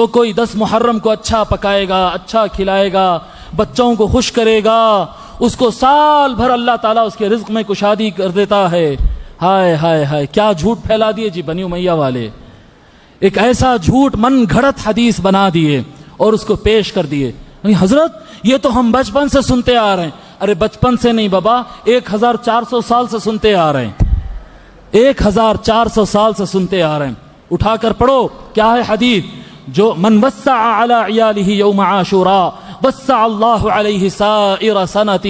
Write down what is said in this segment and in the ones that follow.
تو کوئی 10 محرم کو اچھا پکائے گا، اچھا کھلائے گا، بچوں کو خوش کرے گا، اس کو سال بھر اللہ تعالیٰ اس کے رزق میں کشادگی کر دیتا ہے۔ ہائے ہائے ہائے، کیا جھوٹ پھیلا دیے جی بنی امیہ والے، ایک ایسا جھوٹ من گھڑت حدیث بنا دیے اور اس کو پیش کر دیے۔ حضرت یہ تو ہم بچپن سے سنتے آ رہے ہیں۔ ارے بچپن سے نہیں بابا، 1400 سال سے سنتے آ رہے ہیں، 1400 سال سے سنتے آ رہے ہیں۔ اٹھا کر پڑھو کیا ہے حدیث، جو من وسع علی عیالہ یوم عاشوراء وسع اللہ علیہ سائر سنتہ،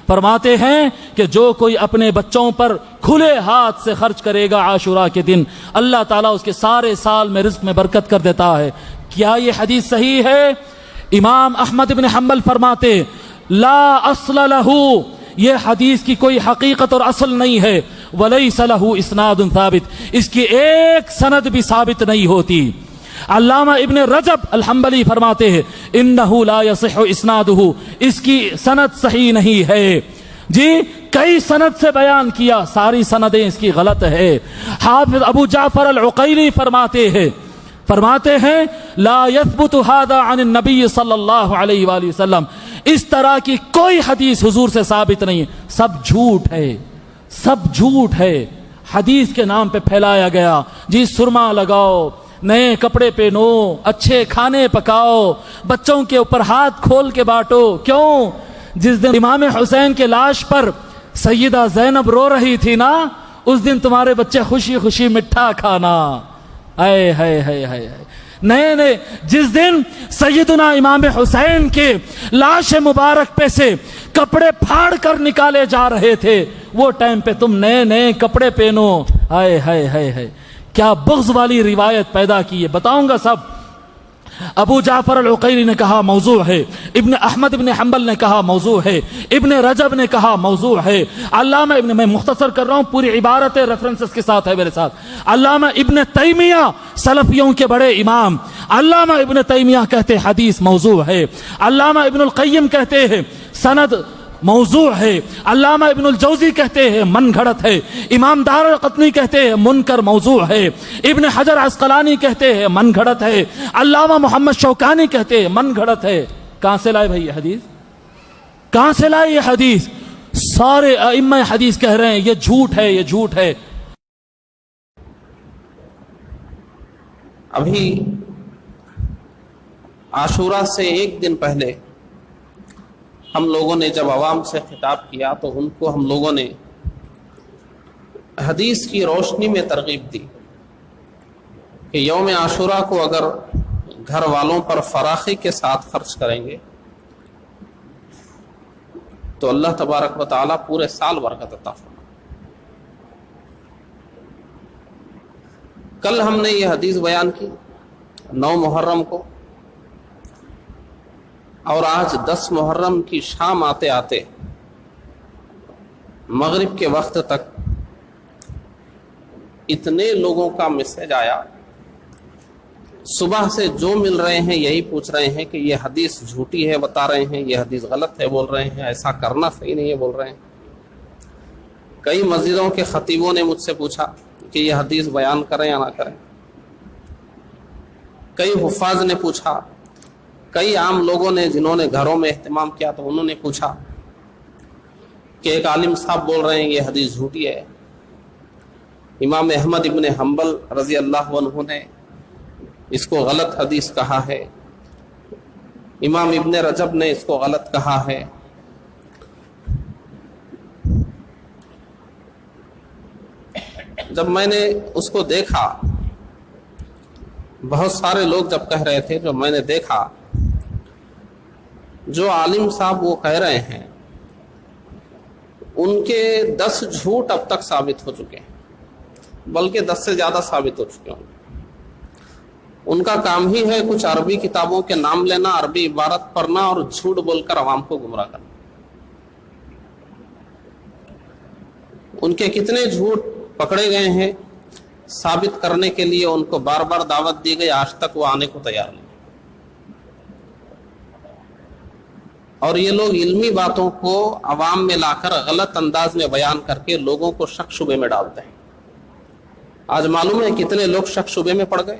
فرماتے ہیں کہ جو کوئی اپنے بچوں پر کھلے ہاتھ سے خرچ کرے گا عاشوراء کے دن، اللہ تعالیٰ اس کے سارے سال میں رزق میں برکت کر دیتا ہے۔ کیا یہ حدیث صحیح ہے؟ امام احمد بن حنبل فرماتے لا اصل لہ، یہ حدیث کی کوئی حقیقت اور اصل نہیں ہے، ولیس لہ اسناد ثابت، اس کی ایک سند بھی ثابت نہیں ہوتی۔ علامہ ابن رجب الحنبلی فرماتے ہیں انہ لا یصح اسنادہ، اس کی سند صحیح نہیں ہے جی، کئی سند سے بیان کیا، ساری سندیں اس کی غلط ہے۔ حافظ ابو جعفر العقیلی فرماتے ہیں لا یثبت ھذا عن النبی صلی اللہ علیہ وآلہ وسلم، اس طرح کی کوئی حدیث حضور سے ثابت نہیں ہے، سب جھوٹ ہے، سب جھوٹ ہے، حدیث کے نام پہ پھیلایا گیا جی۔ سرما لگاؤ، نئے کپڑے پہنو، اچھے کھانے پکاؤ، بچوں کے اوپر ہاتھ کھول کے بانٹو۔ کیوں؟ جس دن امام حسین کے لاش پر سیدہ زینب رو رہی تھی نا، اس دن تمہارے بچے خوشی خوشی مٹھا کھانا۔ اے ہے ہے نئے جس دن سیدنا امام حسین کے لاش مبارک پہ سے کپڑے پھاڑ کر نکالے جا رہے تھے، وہ ٹائم پہ تم نئے کپڑے پہنو۔ ہائے ہائے ہائے ہائے، کیا بغض والی روایت پیدا کی ہے، بتاؤں گا سب۔ ابو جعفر العقیلی نے کہا موضوع ہے، ابن احمد ابن حنبل نے کہا موضوع ہے، ابن رجب نے کہا موضوع ہے، علامہ ابن، میں مختصر کر رہا ہوں، پوری عبارت ریفرنسز کے ساتھ ہے میرے ساتھ۔ علامہ ابن تیمیہ سلفیوں کے بڑے امام، علامہ ابن تیمیہ کہتے حدیث موضوع ہے، علامہ ابن القیم کہتے ہیں سند موضوع ہے، علامہ ابن الجوزی کہتے ہیں من گھڑت ہے، امام دارقطنی کہتے ہیں منکر موضوع ہے، ابن حجر عسقلانی کہتے ہیں من گھڑت ہے، علامہ محمد شوکانی کہتے ہیں من گھڑت ہے۔ کہاں سے لائے بھائی یہ حدیث؟ کہاں سے لائے یہ حدیث؟ سارے ائمہ حدیث کہہ رہے ہیں یہ جھوٹ ہے، یہ جھوٹ ہے۔ ابھی عاشوراء سے ایک دن پہلے ہم لوگوں نے جب عوام سے خطاب کیا تو ان کو ہم لوگوں نے حدیث کی روشنی میں ترغیب دی کہ یوم عاشوراء کو اگر گھر والوں پر فراخی کے ساتھ خرچ کریں گے تو اللہ تبارک و تعالیٰ پورے سال برکت عطا فرمائے۔ کل ہم نے یہ حدیث بیان کی 9 محرم کو، اور آج 10 محرم کی شام آتے آتے مغرب کے وقت تک اتنے لوگوں کا میسج آیا، صبح سے جو مل رہے ہیں یہی پوچھ رہے ہیں کہ یہ حدیث جھوٹی ہے بتا رہے ہیں، یہ حدیث غلط ہے بول رہے ہیں، ایسا کرنا صحیح نہیں ہے بول رہے ہیں۔ کئی مسجدوں کے خطیبوں نے مجھ سے پوچھا کہ یہ حدیث بیان کریں یا نہ کریں، کئی حفاظ نے پوچھا، کئی عام لوگوں نے جنہوں نے گھروں میں اہتمام کیا تو انہوں نے پوچھا کہ ایک عالم صاحب بول رہے ہیں یہ حدیث جھوٹی ہے۔ امام احمد ابن حنبل رضی اللہ عنہ نے اس کو غلط حدیث کہا ہے، امام ابن رجب نے اس کو غلط کہا ہے۔ جب میں نے اس کو دیکھا، بہت سارے لوگ جب کہہ رہے تھے، جو میں نے دیکھا جو عالم صاحب وہ کہہ رہے ہیں ان کے 10 جھوٹ اب تک ثابت ہو چکے ہیں، بلکہ 10 سے زیادہ ثابت ہو چکے ہیں۔ ان کا کام ہی ہے کچھ عربی کتابوں کے نام لینا، عربی عبارت پڑھنا اور جھوٹ بول کر عوام کو گمراہ کرنا۔ ان کے کتنے جھوٹ پکڑے گئے ہیں، ثابت کرنے کے لیے ان کو بار بار دعوت دی گئی، آج تک وہ آنے کو تیار نہیں۔ اور یہ لوگ علمی باتوں کو عوام میں لا کر غلط انداز میں بیان کر کے لوگوں کو شک شبے میں ڈالتے ہیں۔ آج معلوم ہے کتنے لوگ شک شبے میں پڑ گئے،